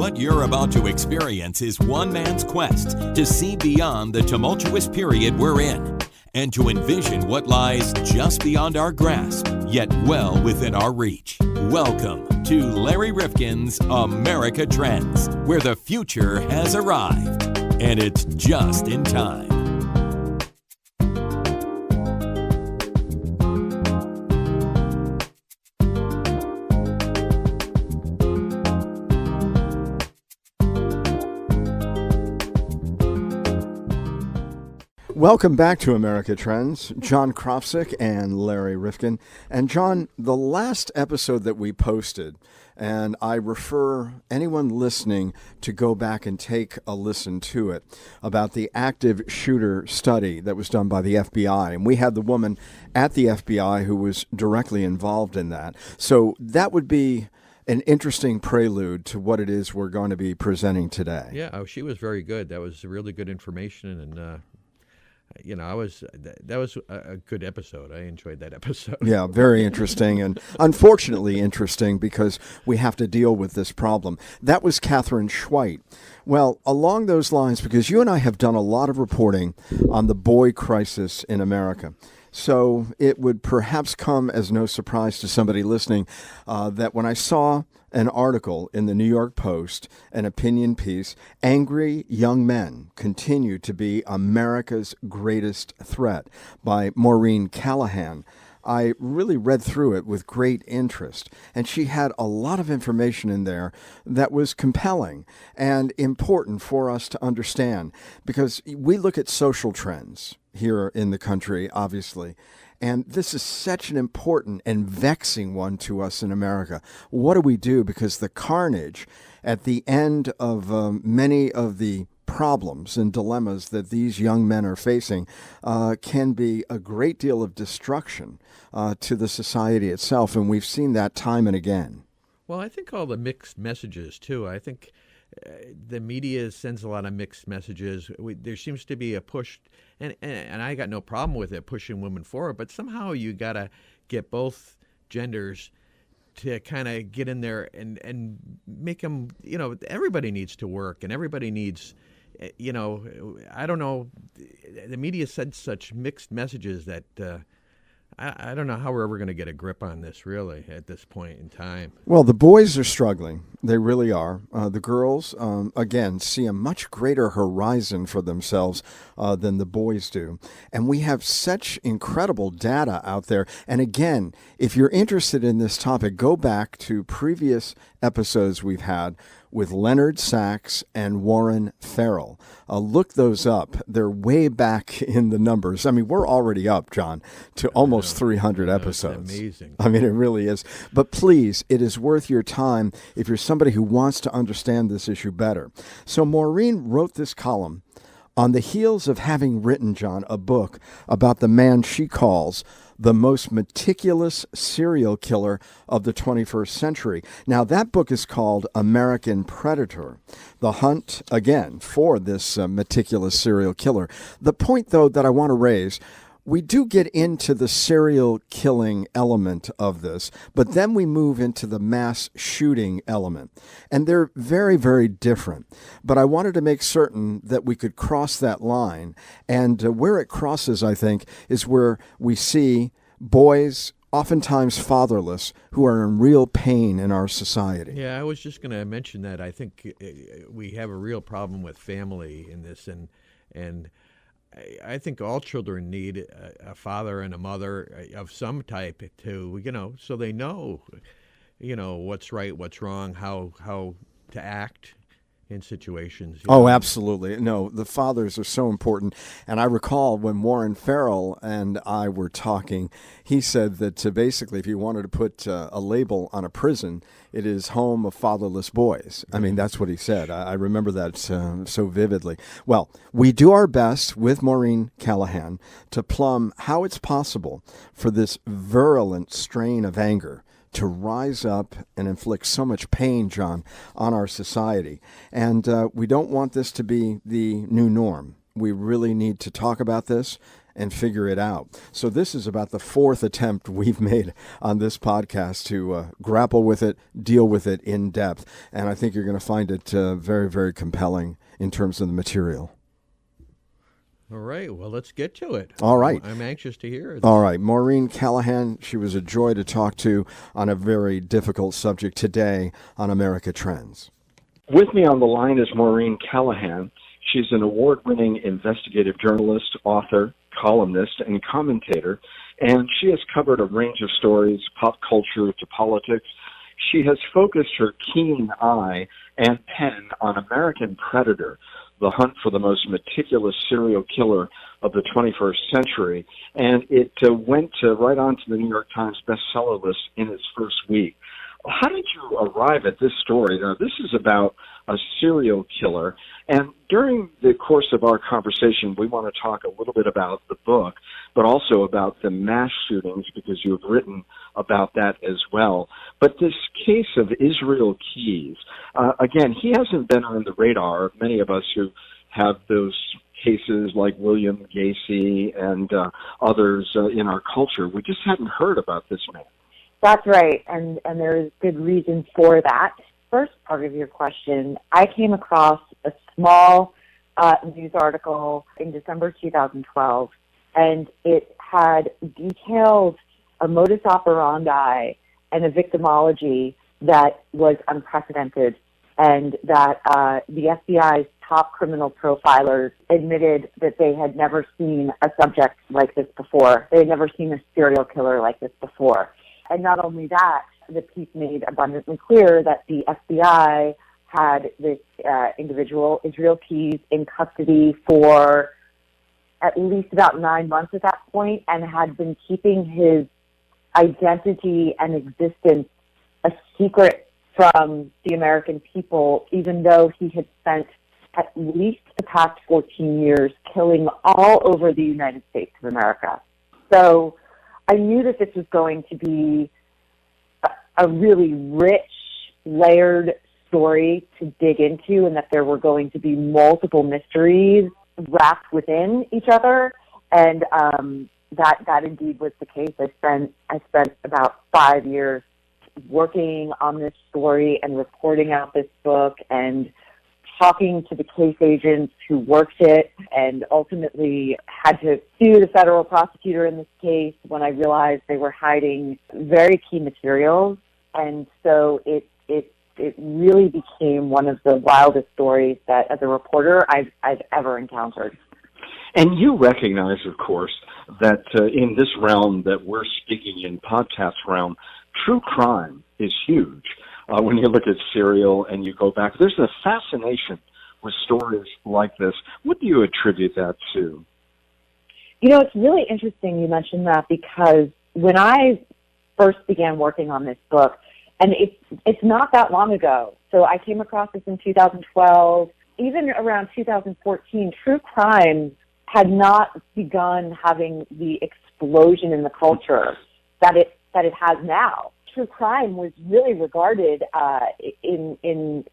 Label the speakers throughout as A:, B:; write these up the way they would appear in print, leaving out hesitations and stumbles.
A: What you're about to experience is one man's quest to see beyond the tumultuous period we're in and to envision what lies just beyond our grasp, yet well within our reach. Welcome to Larry Rifkin's America Trends, where the future has arrived, and it's just in time.
B: Welcome back to America Trends. John Kropsic and Larry Rifkin. And John, the last episode that we posted, and I refer anyone listening to go back and take a listen to it, about the active shooter study that was done by the FBI. And we had the woman at the FBI who was directly involved in that. So that would be an interesting prelude to what it is we're going to be presenting today.
C: Yeah, she was very good. That was really good information, and that was a good episode. I enjoyed that episode.
B: Yeah, very interesting, and unfortunately interesting because we have to deal with this problem. That was Catherine Schweit. Well, along those lines, because you and I have done a lot of reporting on the boy crisis in America, so it would perhaps come as no surprise to somebody listening that when I saw an article in the New York Post, an opinion piece, angry young men continue to be America's greatest threat, by Maureen Callahan, I really read through it with great interest. And she had a lot of information in there that was compelling and important for us to understand, because we look at social trends here in the country, obviously. And this is such an important and vexing one to us in America. What do we do? Because the carnage at the end of many of the problems and dilemmas that these young men are facing can be a great deal of destruction to the society itself. And we've seen that time and again.
C: Well, I think all the mixed messages, too. I think the media sends a lot of mixed messages. There seems to be a push, and I got no problem with it, pushing women forward, but somehow you got to get both genders to kind of get in there and make them, everybody needs to work, and everybody needs, I don't know, the media sends such mixed messages that I don't know how we're ever going to get a grip on this, really, at this point in time.
B: Well, the boys are struggling. They really are. The girls, again, see a much greater horizon for themselves than the boys do. And we have such incredible data out there. And again, if you're interested in this topic, go back to previous episodes we've had with Leonard Sax and Warren Farrell. Look those up. They're way back in the numbers. I mean, we're already up, John, to almost 300 episodes.
C: It's amazing.
B: I mean, it really is. But please, it is worth your time if you're somebody who wants to understand this issue better. So Maureen wrote this column on the heels of having written, John, a book about the man she calls the most meticulous serial killer of the 21st century. Now, that book is called American Predator, the hunt, again, for this meticulous serial killer. The point, though, that I want to raise, we do get into the serial killing element of this, but then we move into the mass shooting element. And they're very, very different. But I wanted to make certain that we could cross that line. And where it crosses, I think, is where we see boys, oftentimes fatherless, who are in real pain in our society.
C: Yeah, I was just going to mention that. I think we have a real problem with family in this, and I think all children need a father and a mother of some type to, so they know, what's right, what's wrong, how to act in situations.
B: Oh, absolutely. No, the fathers are so important. And I recall when Warren Farrell and I were talking, he said that basically if you wanted to put a label on a prison, it is home of fatherless boys. I mean, that's what he said. I remember that so vividly. Well, we do our best with Maureen Callahan to plumb how it's possible for this virulent strain of anger to rise up and inflict so much pain, John, on our society. And we don't want this to be the new norm. We really need to talk about this and figure it out. So this is about the fourth attempt we've made on this podcast to grapple with it, deal with it in depth. And I think you're going to find it very, very compelling in terms of the material.
C: All right. Well, let's get to it.
B: All right.
C: I'm anxious to hear this.
B: All right. Maureen Callahan, she was a joy to talk to on a very difficult subject today on America Trends.
D: With me on the line is Maureen Callahan. She's an award-winning investigative journalist, author, columnist, and commentator, and she has covered a range of stories, pop culture to politics. She has focused her keen eye and pen on American Predator, the hunt for the most meticulous serial killer of the 21st century, and it went right on to the New York Times bestseller list in its first week. How did you arrive at this story? Now, this is about a serial killer, and during the course of our conversation, we want to talk a little bit about the book, but also about the mass shootings, because you have written about that as well. But this case of Israel Keys, again, he hasn't been on the radar of many of us who have those cases like William Gacy and others in our culture. We just hadn't heard about this man.
E: That's right, and there is good reason for that. First part of your question, I came across a small news article in December 2012, and it had detailed a modus operandi and a victimology that was unprecedented, and that the FBI's top criminal profilers admitted that they had never seen a subject like this before. They had never seen a serial killer like this before. And not only that, the piece made abundantly clear that the FBI had this individual, Israel Keys, in custody for at least about 9 months at that point, and had been keeping his identity and existence a secret from the American people, even though he had spent at least the past 14 years killing all over the United States of America. So I knew that this was going to be a really rich, layered story to dig into, and that there were going to be multiple mysteries wrapped within each other. And that indeed was the case. I spent about 5 years working on this story and reporting out this book and talking to the case agents who worked it, and ultimately had to sue the federal prosecutor in this case when I realized they were hiding very key materials. And so it really became one of the wildest stories that, as a reporter, I've ever encountered.
D: And you recognize, of course, that in this realm that we're speaking in, podcast realm, true crime is huge. When you look at serial and you go back, there's a fascination with stories like this. What do you attribute that to?
E: You know, it's really interesting you mentioned that, because when I first began working on this book, and it's not that long ago, so I came across this in 2012, even around 2014, true crime had not begun having the explosion in the culture that it has now. True crime was really regarded in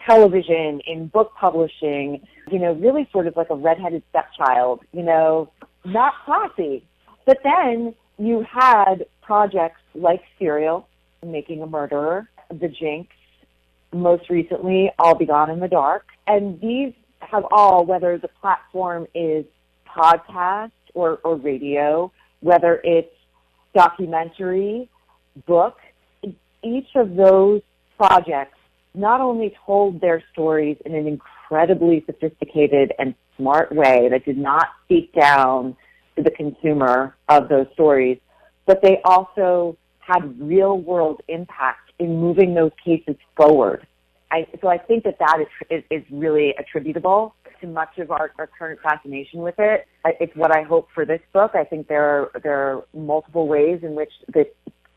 E: television, in book publishing, really sort of like a redheaded stepchild, not classy. But then you had projects like Serial, Making a Murderer, The Jinx, most recently, I'll Be Gone in the Dark. And these have all, whether the platform is podcast or radio, whether it's documentary, book, each of those projects not only told their stories in an incredibly sophisticated and smart way that did not speak down to the consumer of those stories, but they also had real-world impact in moving those cases forward. So I think that is really attributable to much of our current fascination with it. It's what I hope for this book. I think there are multiple ways in which this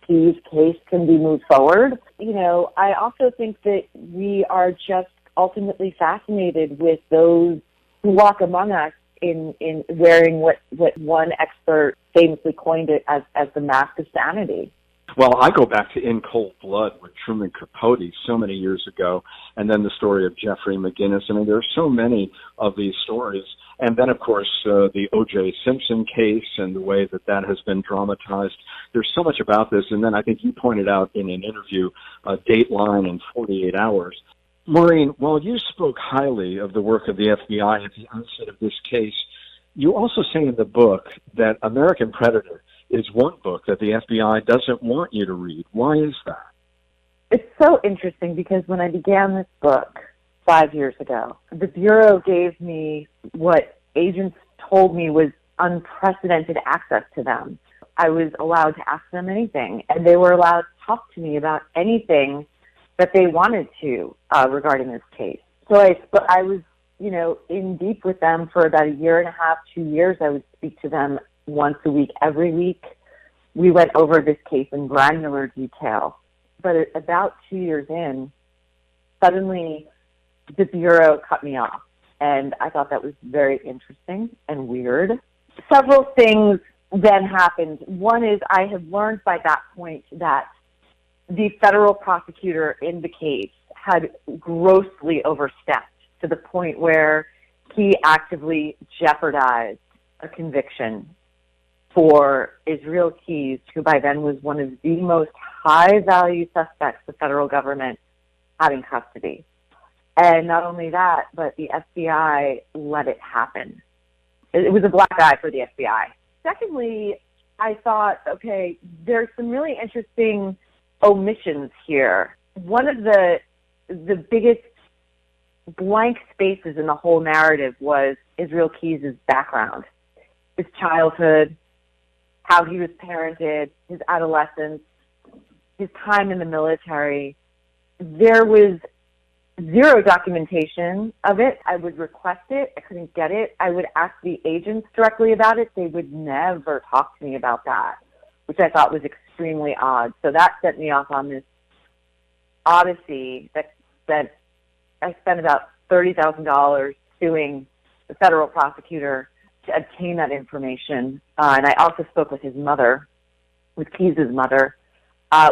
E: Keys case can be moved forward. I also think that we are just ultimately fascinated with those who walk among us in wearing what one expert famously coined it as the mask of sanity.
D: Well, I go back to In Cold Blood with Truman Capote so many years ago, and then the story of Jeffrey McGinnis. I mean, there are so many of these stories. And then, of course, the O.J. Simpson case and the way that that has been dramatized. There's so much about this. And then I think you pointed out in an interview a Dateline in 48 hours. Maureen, while you spoke highly of the work of the FBI at the onset of this case, you also say in the book that American Predator is one book that the FBI doesn't want you to read. Why is that?
E: It's so interesting because when I began this book 5 years ago, the Bureau gave me what agents told me was unprecedented access to them. I was allowed to ask them anything, and they were allowed to talk to me about anything that they wanted to regarding this case. So I was, in deep with them for about 1.5 years, 2 years. I would speak to them once a week, every week. We went over this case in granular detail. But about 2 years in, suddenly the Bureau cut me off. And I thought that was very interesting and weird. Several things then happened. One is I had learned by that point that the federal prosecutor in the case had grossly overstepped to the point where he actively jeopardized a conviction for Israel Keys, who by then was one of the most high-value suspects the federal government had in custody. And not only that, but the FBI let it happen. It was a black eye for the FBI. Secondly, I thought, okay, there's some really interesting omissions here. One of the biggest blank spaces in the whole narrative was Israel Keys' background, his childhood, how he was parented, his adolescence, his time in the military. There was zero documentation of it. I would request it. I couldn't get it. I would ask the agents directly about it. They would never talk to me about that, which I thought was extremely odd. So that set me off on this odyssey that I spent about $30,000 suing the federal prosecutor to obtain that information. And I also spoke with his mother, with Keys' mother,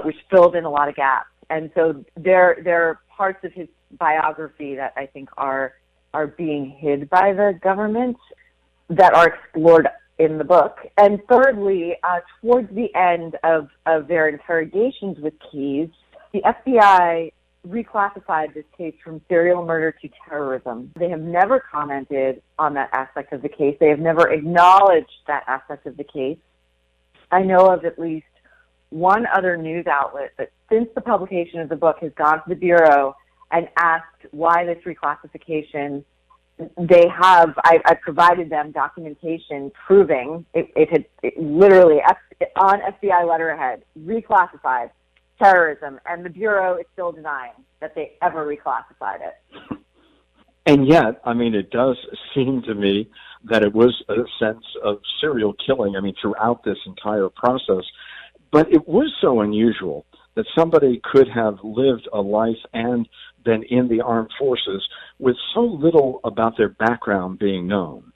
E: which filled in a lot of gaps. And so there are parts of his biography that I think are being hid by the government that are explored in the book. And thirdly, towards the end of their interrogations with Keys, the FBI reclassified this case from serial murder to terrorism. They have never commented on that aspect of the case. They have never acknowledged that aspect of the case. I know of at least one other news outlet that since the publication of the book has gone to the Bureau and asked why this reclassification. I provided them documentation proving it literally on FBI letterhead, reclassified terrorism, and the Bureau is still denying that they ever reclassified it.
D: And yet, it does seem to me that it was a sense of serial killing, throughout this entire process. But it was so unusual that somebody could have lived a life and been in the armed forces with so little about their background being known.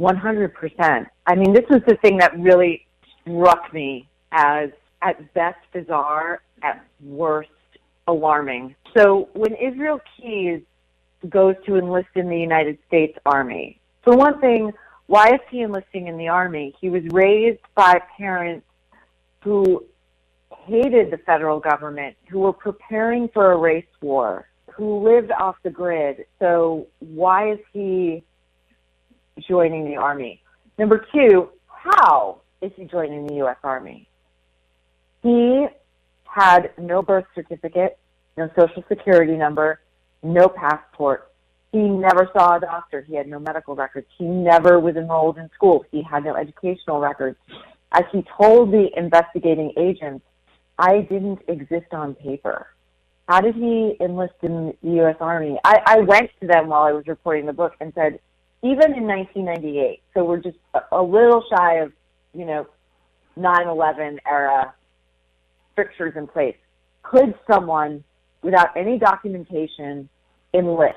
E: 100%. This was the thing that really struck me as, at best, bizarre, at worst, alarming. So when Israel Keys goes to enlist in the United States Army, for one thing, why is he enlisting in the Army? He was raised by parents who hated the federal government, who were preparing for a race war, who lived off the grid. So why is he joining the Army? Number two, how is he joining the U.S. Army? He had no birth certificate, no social security number, no passport. He never saw a doctor. He had no medical records. He never was enrolled in school. He had no educational records. As he told the investigating agents, I didn't exist on paper. How did he enlist in the U.S. Army? I went to them while I was reporting the book and said, even in 1998, so we're just a little shy of, 9/11 era strictures in place, could someone without any documentation enlist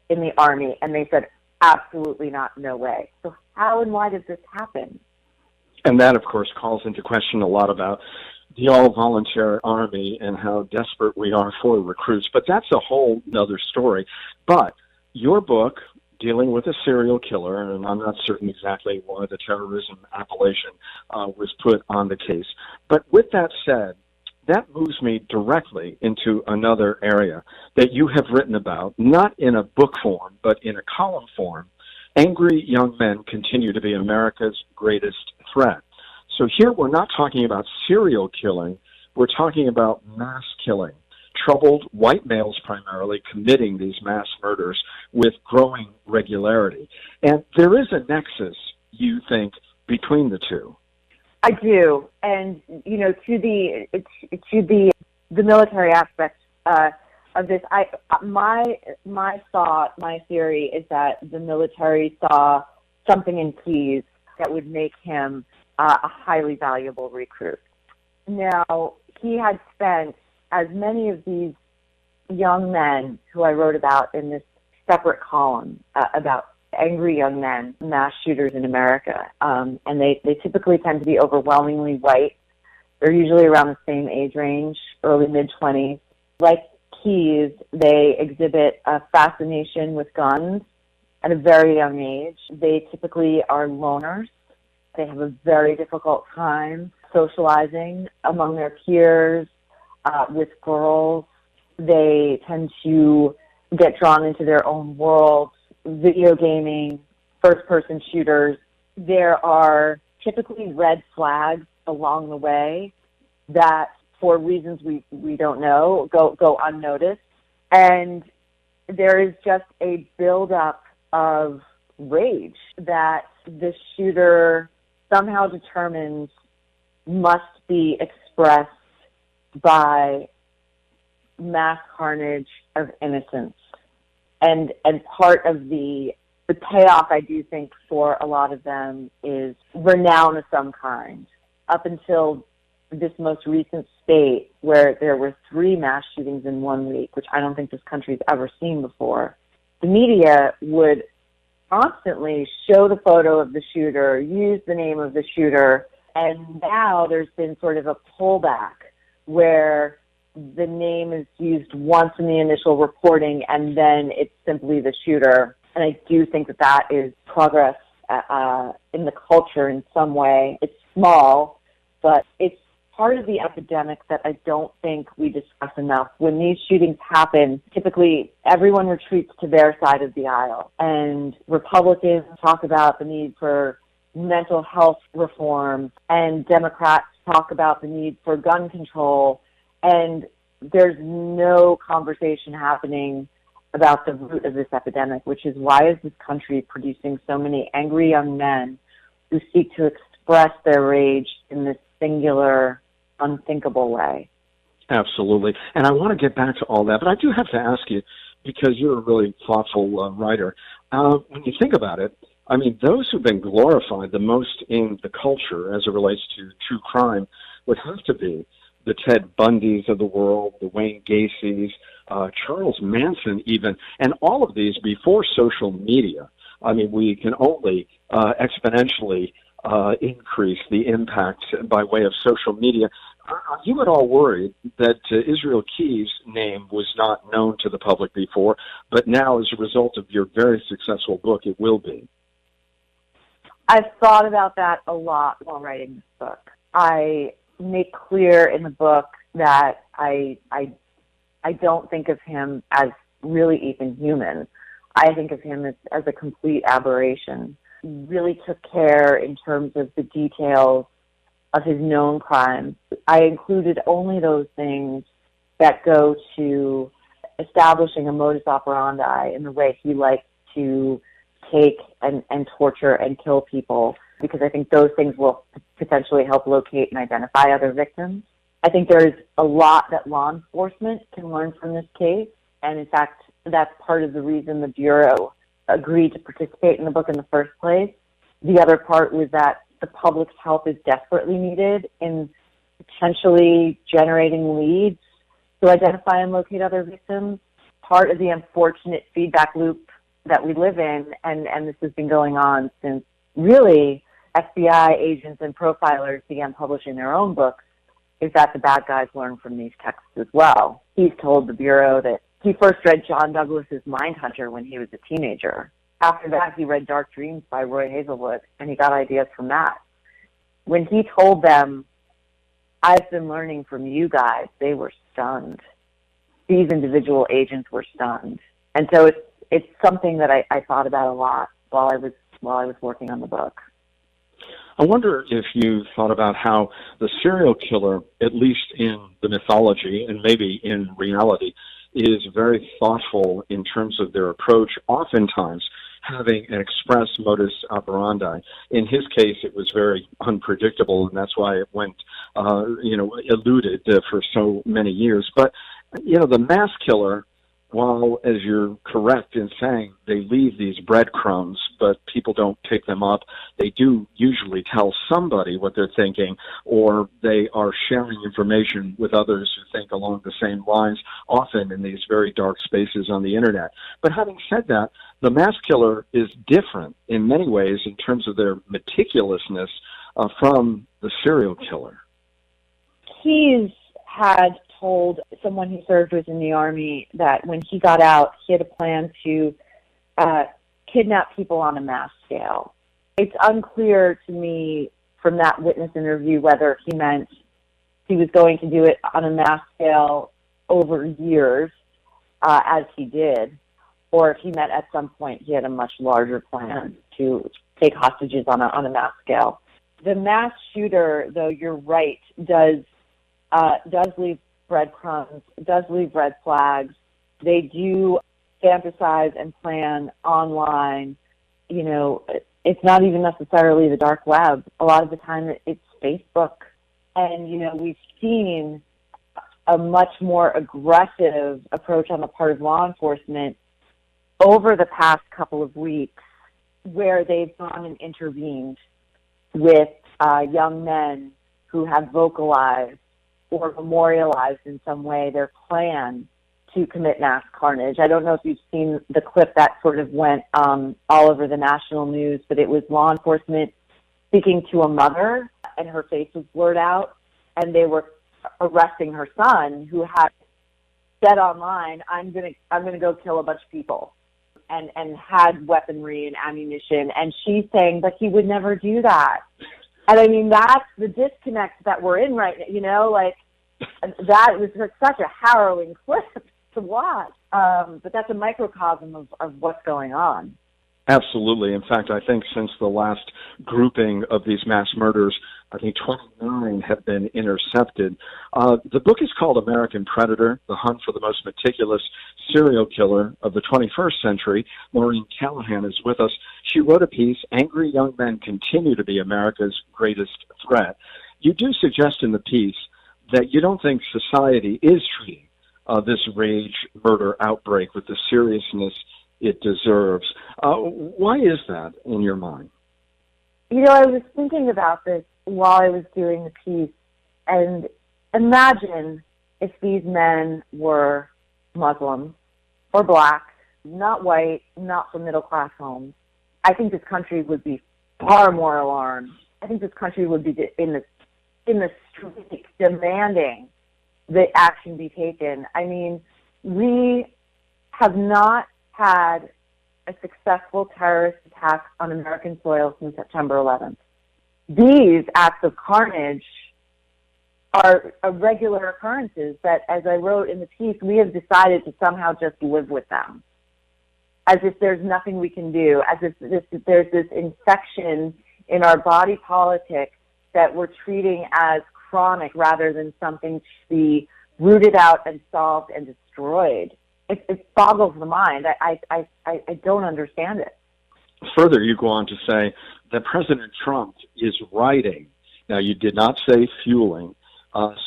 E: in the Army? And they said, absolutely not, no way. So how and why did this happen?
D: And that, of course, calls into question a lot about the all-volunteer Army and how desperate we are for recruits. But that's a whole other story. But your book, dealing with a serial killer, and I'm not certain exactly why the terrorism appellation was put on the case. But with that said, that moves me directly into another area that you have written about, not in a book form, but in a column form. Angry young men continue to be America's greatest threat. So here we're not talking about serial killing, we're talking about mass killing. Troubled white males primarily committing these mass murders with growing regularity. And there is a nexus, you think, between the two.
E: I do, and to the military aspect of this, my theory is that the military saw something in Keyes that would make him a highly valuable recruit. Now, he had spent, as many of these young men who I wrote about in this separate column about angry young men, mass shooters in America, and they typically tend to be overwhelmingly white. They're usually around the same age range, early, mid-20s. Like Keyes, they exhibit a fascination with guns at a very young age. They typically are loners. They have a very difficult time socializing among their peers, with girls. They tend to get drawn into their own worlds, video gaming, first-person shooters. There are typically red flags along the way that, for reasons we don't know, go unnoticed. And there is just a buildup of rage that the shooter somehow determines must be expressed by mass carnage of innocence. And part of the payoff, I do think, for a lot of them is renown of some kind. Up until this most recent spate, where there were 3 mass shootings in 1 week, which I don't think this country's ever seen before, the media would constantly show the photo of the shooter, use the name of the shooter, and now there's been sort of a pullback where the name is used once in the initial reporting and then it's simply the shooter. And I do think that is progress in the culture in some way. It's small, but it's part of the epidemic that I don't think we discuss enough. When these shootings happen, typically everyone retreats to their side of the aisle. And Republicans talk about the need for mental health reform, and Democrats talk about the need for gun control. And there's no conversation happening about the root of this epidemic, which is, why is this country producing so many angry young men who seek to express their rage in this singular, unthinkable way?
D: Absolutely. And I want to get back to all that, but I do have to ask you, because you're a really thoughtful writer, when you think about it, I mean, those who've been glorified the most in the culture as it relates to true crime would have to be the Ted Bundys of the world, the Wayne Gacy's, Charles Manson even, and all of these before social media. I mean, we can only exponentially increase the impact by way of social media. Are you at all worried that Israel Keyes' name was not known to the public before, but now as a result of your very successful book, it will be?
E: I've thought about that a lot while writing this book. I make clear in the book that I don't think of him as really even human. I think of him as a complete aberration. He really took care in terms of the details of his known crimes. I included only those things that go to establishing a modus operandi in the way he liked to take and torture and kill people, because I think those things will potentially help locate and identify other victims. I think there's a lot that law enforcement can learn from this case, and in fact, that's part of the reason the Bureau agreed to participate in the book in the first place. The other part was that the public's help is desperately needed in potentially generating leads to identify and locate other victims. Part of the unfortunate feedback loop that we live in, and this has been going on since really FBI agents and profilers began publishing their own books, is that the bad guys learn from these texts as well. He's told the Bureau that he first read John Douglas's Mindhunter when he was a teenager. After that, he read Dark Dreams by Roy Hazelwood, and he got ideas from that. When he told them, I've been learning from you guys, they were stunned. These individual agents were stunned. And so it's something that I thought about a lot while I was working on the book.
D: I wonder if you thought about how the serial killer, at least in the mythology and maybe in reality, is very thoughtful in terms of their approach, oftentimes having an express modus operandi. In his case, it was very unpredictable, and that's why it went, eluded for so many years. But, the mass killer, while, as you're correct in saying, they leave these breadcrumbs, but people don't pick them up, they do usually tell somebody what they're thinking, or they are sharing information with others who think along the same lines, often in these very dark spaces on the internet. But having said that, the mass killer is different in many ways in terms of their meticulousness from the serial killer.
E: He's had told someone who served with in the Army that when he got out, he had a plan to kidnap people on a mass scale. It's unclear to me from that witness interview whether he meant he was going to do it on a mass scale over years, as he did, or if he meant at some point he had a much larger plan to take hostages on a mass scale. The mass shooter, though, you're right, does leave breadcrumbs, does leave red flags. They do fantasize and plan online. It's not even necessarily the dark web. A lot of the time it's Facebook. And, we've seen a much more aggressive approach on the part of law enforcement over the past couple of weeks where they've gone and intervened with young men who have vocalized or memorialized in some way their plan to commit mass carnage. I don't know if you've seen the clip that sort of went all over the national news, but it was law enforcement speaking to a mother, and her face was blurred out, and they were arresting her son, who had said online, "I'm gonna go kill a bunch of people," and had weaponry and ammunition, and she's saying, "But he would never do that." And I mean, that's the disconnect that we're in right now, that was such a harrowing clip to watch. But that's a microcosm of what's going on.
D: Absolutely. In fact, I think since the last grouping of these mass murders, I think 29 have been intercepted. The book is called American Predator, The Hunt for the Most Meticulous Serial Killer of the 21st Century. Maureen Callahan is with us. She wrote a piece, Angry Young Men Continue to be America's Greatest Threat. You do suggest in the piece that you don't think society is treating this rage murder outbreak with the seriousness it deserves. Why is that in your mind?
E: I was thinking about this while I was doing the piece, and imagine if these men were Muslim or black, not white, not from middle-class homes. I think this country would be far more alarmed. I think this country would be in the street demanding that action be taken. I mean, we have not had a successful terrorist attack on American soil since September 11th. These acts of carnage are regular occurrences that, as I wrote in the piece, we have decided to somehow just live with them, as if there's nothing we can do, as if there's this infection in our body politic that we're treating as chronic rather than something to be rooted out and solved and destroyed. It boggles the mind. I don't understand it.
D: Further, you go on to say that President Trump is writing. Now, you did not say fueling,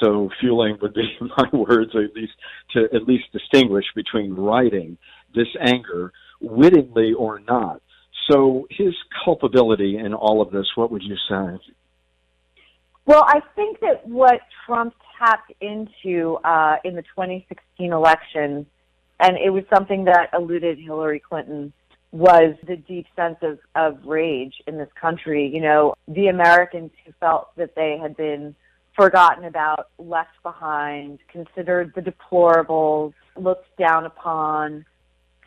D: so fueling would be my words, at least distinguish between writing this anger, wittingly or not. So his culpability in all of this, what would you say?
E: Well, I think that what Trump tapped into in the 2016 election, and it was something that eluded Hillary Clinton, was the deep sense of rage in this country. The Americans who felt that they had been forgotten about, left behind, considered the deplorables, looked down upon,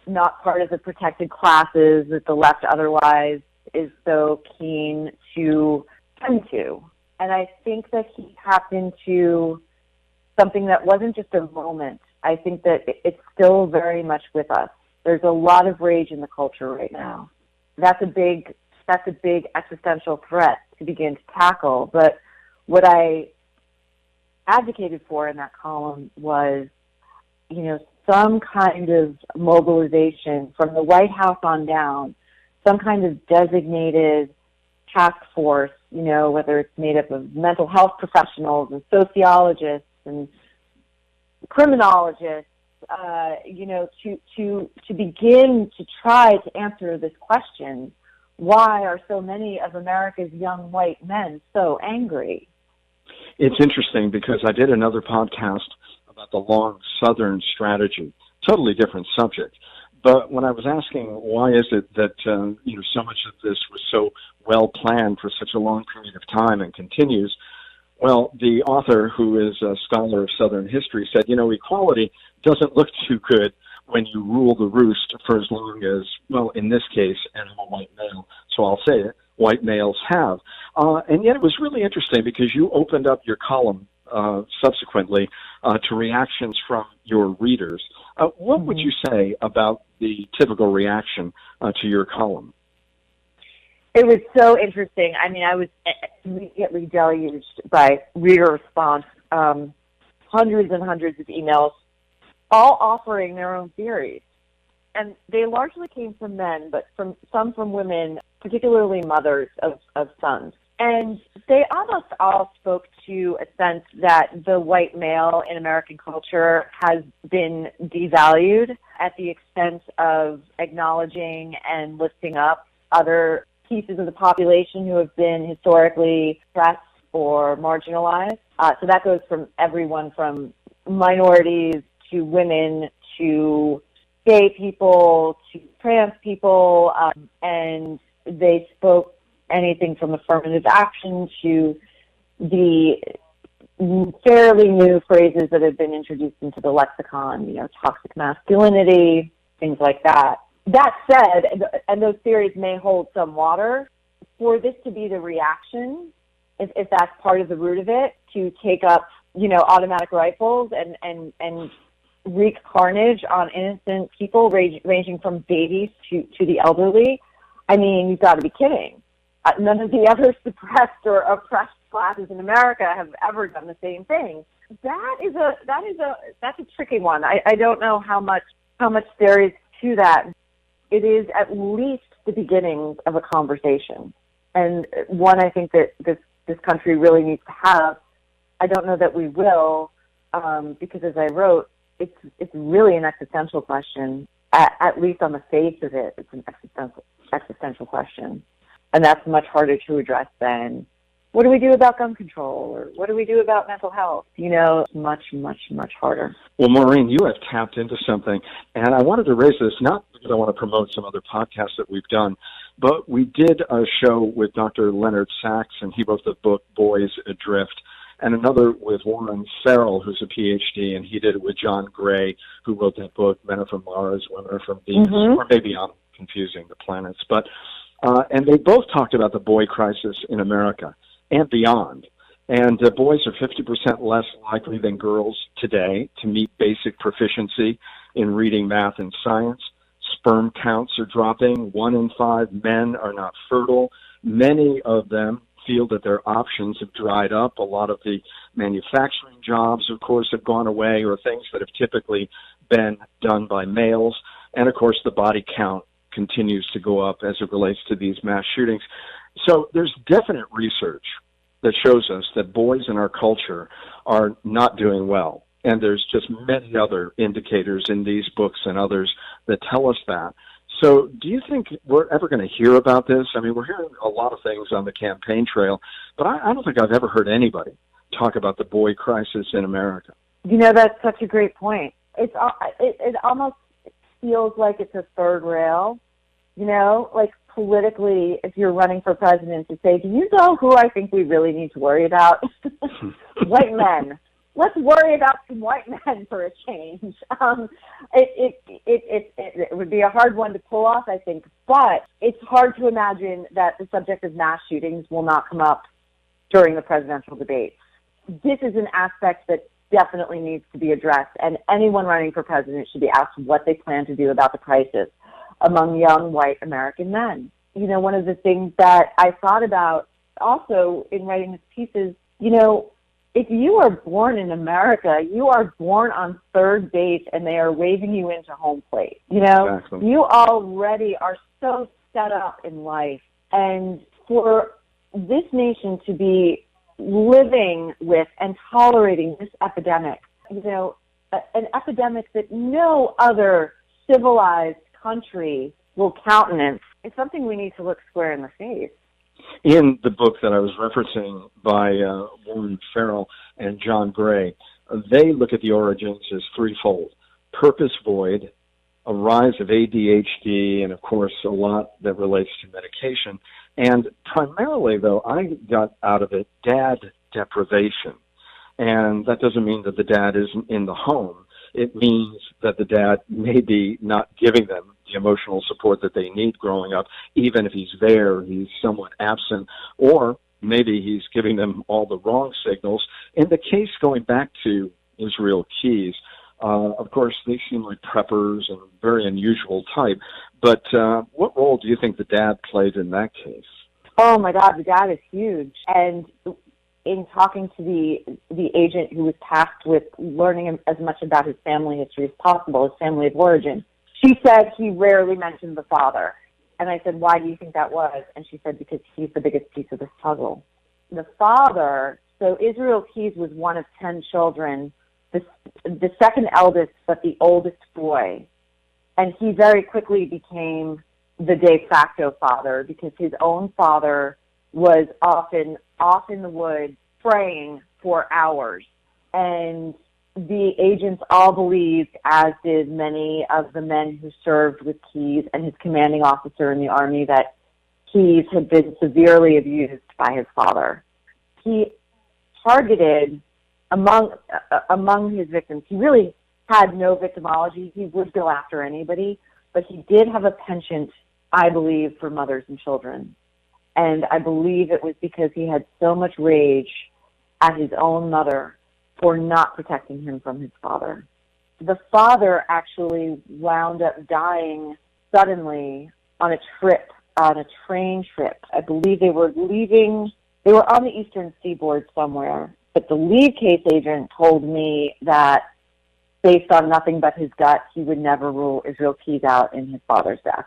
E: not part of the protected classes that the left otherwise is so keen to tend to. And I think that he tapped into something that wasn't just a moment. I think that it's still very much with us. There's a lot of rage in the culture right now. That's a big existential threat to begin to tackle. But what I advocated for in that column was, some kind of mobilization from the White House on down, some kind of designated task force, whether it's made up of mental health professionals and sociologists and criminologists, to begin to try to answer this question: why are so many of America's young white men so angry?
D: It's interesting because I did another podcast about the long Southern strategy, totally different subject. But when I was asking why is it that so much of this was so well planned for such a long period of time and continues, well, the author, who is a scholar of Southern history, said, equality doesn't look too good when you rule the roost for as long as, well, in this case, and I'm a white male, so I'll say it, white males have. And yet it was really interesting because you opened up your column subsequently to reactions from your readers. What would you say about the typical reaction to your column?
E: It was so interesting. I mean, I was immediately deluged by reader response, hundreds and hundreds of emails, all offering their own theories. And they largely came from men, but some from women, particularly mothers of sons. And they almost all spoke to a sense that the white male in American culture has been devalued at the expense of acknowledging and lifting up other pieces of the population who have been historically oppressed or marginalized. So that goes from everyone from minorities to women to gay people to trans people, and they spoke anything from affirmative action to the fairly new phrases that have been introduced into the lexicon, toxic masculinity, things like that. That said, and those theories may hold some water, for this to be the reaction, if that's part of the root of it, to take up, automatic rifles and wreak carnage on innocent people ranging from babies to the elderly, I mean, you've got to be kidding. None of the other suppressed or oppressed classes in America have ever done the same thing. That's a tricky one. I don't know how much there is to that. It is at least the beginning of a conversation, and one I think that this country really needs to have. I don't know that we will, because as I wrote, it's really an existential question. At least on the face of it, it's an existential question. And that's much harder to address than, what do we do about gun control? Or what do we do about mental health? Much, much, much harder.
D: Well, Maureen, you have tapped into something. And I wanted to raise this, not because I want to promote some other podcasts that we've done, but we did a show with Dr. Leonard Sax, and he wrote the book Boys Adrift, and another with Warren Farrell, who's a PhD, and he did it with John Gray, who wrote that book, Men Are From Mars, Women Are From Venus, or maybe I'm confusing the planets. But and they both talked about the boy crisis in America and beyond. And boys are 50% less likely than girls today to meet basic proficiency in reading, math, and science. Sperm counts are dropping. 1 in 5 men are not fertile. Many of them feel that their options have dried up. A lot of the manufacturing jobs, of course, have gone away, or things that have typically been done by males. And, of course, the body count continues to go up as it relates to these mass shootings. So there's definite research that shows us that boys in our culture are not doing well. And there's just many other indicators in these books and others that tell us that. So do you think we're ever going to hear about this? I mean, we're hearing a lot of things on the campaign trail, but I don't think I've ever heard anybody talk about the boy crisis in America.
E: That's such a great point. It almost feels like it's a third rail, like politically, if you're running for president, to say, do you know who I think we really need to worry about? White men. let's worry about some white men for a change. It would be a hard one to pull off, I think, but it's hard to imagine that the subject of mass shootings will not come up during the presidential debates. This is an aspect that definitely needs to be addressed, and anyone running for president should be asked what they plan to do about the crisis among young white American men. You know, one of the things that I thought about also in writing this piece is, you know, if you are born in America, you are born on third base and they are waving you into home plate. You know,
D: Exactly.
E: You already are so set up in life. And for this nation to be living with and tolerating this epidemic, you know, an epidemic that no other civilized country will countenance, is something we need to look square in the face.
D: In the book that I was referencing by Warren Farrell and John Gray, they look at the origins as threefold: purpose void, a rise of ADHD, and of course a lot that relates to medication. And primarily, though, I got out of it dad deprivation. And that doesn't mean that the dad isn't in the home. It means that the dad may be not giving them the emotional support that they need growing up. Even if he's there, he's somewhat absent, or maybe he's giving them all the wrong signals. In the case going back to Israel Keys, of course, they seem like preppers and very unusual type, but what role do you think the dad played in that case?
E: Oh my God, the dad is huge. And in talking to the agent who was tasked with learning as much about his family history as possible, his family of origin, she said he rarely mentioned the father. And I said, why do you think that was? And she said, because he's the biggest piece of this puzzle. The father, so Israel Keys was one of 10 children, the second eldest, but the oldest boy. And he very quickly became the de facto father because his own father was often off in the woods praying for hours. And the agents all believed, as did many of the men who served with Keys and his commanding officer in the Army, that Keys had been severely abused by his father. He targeted among his victims. He really had no victimology. He would go after anybody, but he did have a penchant, I believe, for mothers and children. And I believe it was because he had so much rage at his own mother for not protecting him from his father. The father actually wound up dying suddenly on a train trip. I believe they were on the eastern seaboard somewhere, but the lead case agent told me that based on nothing but his gut, he would never rule Israel Keys out in his father's death.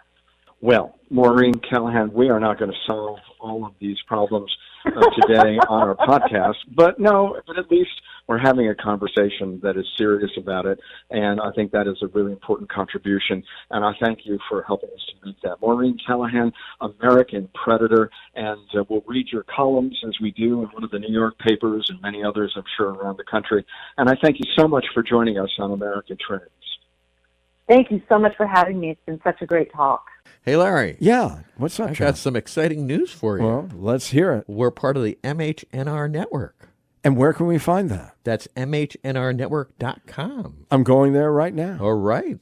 D: Well, Maureen Callahan, we are not going to solve all of these problems today on our podcast, but at least we're having a conversation that is serious about it, and I think that is a really important contribution, and I thank you for helping us to make that. Maureen Callahan, American Predator, and we'll read your columns as we do in one of the New York papers and many others, I'm sure, around the country, and I thank you so much for joining us on American Trends.
E: Thank you so much for having me. It's been such a great talk.
C: Hey, Larry.
B: Yeah, what's up,
C: I
B: John?
C: got some exciting news for you.
B: Well, let's hear it.
C: We're part of the MHNR network.
B: And where can we find that?
C: That's mhnrnetwork.com.
B: I'm going there right now.
C: All right.